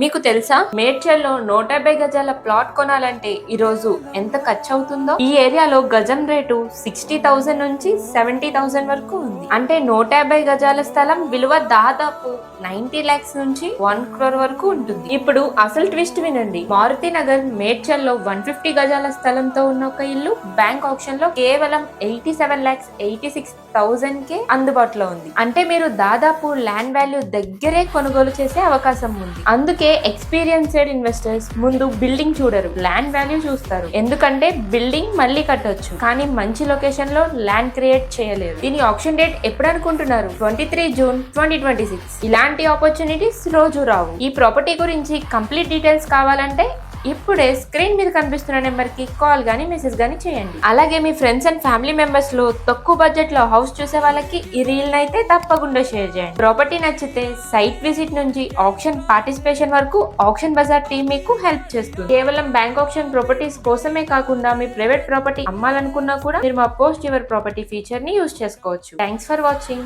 మీకు తెలుసా మేడ్చల్లో 150 గజాల ప్లాట్ కొనాలంటే ఈ రోజు ఎంత ఖర్చు అవుతుందో? ఈ ఏరియాలో గజం రేటు 60,000 నుంచి 70,000 వరకు ఉంది. అంటే 150 గజాల స్థలం విలువ దాదాపు 90 lakhs నుంచి 1 crore వరకు ఉంటుంది. ఇప్పుడు అసలు ట్విస్ట్ వినండి. మారుతి నగర్ మేడ్చల్లో 150 గజాల స్థలంతో ఉన్న ఒక ఇల్లు బ్యాంక్ ఆప్షన్ లో కేవలం 87,86,000 కే అందుబాటులో ఉంది. అంటే మీరు దాదాపు ల్యాండ్ వాల్యూ దగ్గరే కొనుగోలు చేసే అవకాశం ఉంది. అందుకే ఎక్స్పీరియన్స్డ్ ఇన్వెస్టర్స్ ముందు బిల్డింగ్ చూడరు, ల్యాండ్ వాల్యూ చూస్తారు. ఎందుకంటే బిల్డింగ్ మళ్ళీ కట్టొచ్చు, కానీ మంచి లొకేషన్ లో ల్యాండ్ క్రియేట్ చేయలేరు. దీని ఆప్షన్ డేట్ ఎప్పుడు అనుకుంటున్నారు? 23 జూన్ 2026. ఇలాంటి ఆపర్చునిటీస్ రోజు రావు. ఈ ప్రాపర్టీ గురించి కంప్లీట్ డీటెయిల్స్ కావాలంటే ఇప్పుడే స్క్రీన్ మీద కనిపిస్తున్న నెంబర్ కి కాల్ గానీ మెసేజ్ గానీ చేయండి. అలాగే మీ ఫ్రెండ్స్ అండ్ ఫ్యామిలీ మెంబర్స్ లో తక్కువ బడ్జెట్ లో హౌస్ చూసే వాళ్ళకి ఈ రీల్ అయితే తప్పకుండా షేర్ చేయండి. ప్రాపర్టీ నచ్చితే సైట్ విజిట్ నుంచి ఆప్షన్ పార్టిసిపేషన్ వరకు ఆప్షన్ బజార్ టీమ్ మీకు హెల్ప్ చేస్తుంది. కేవలం బ్యాంక్ ఆప్షన్ ప్రాపర్టీస్ కోసమే కాకుండా మీ ప్రైవేట్ ప్రాపర్టీ అమ్మాలనుకున్నా కూడా మీరు మా పోస్ట్ యువర్ ప్రాపర్టీ ఫీచర్ ని యూజ్ చేసుకోవచ్చు. Thanks for watching.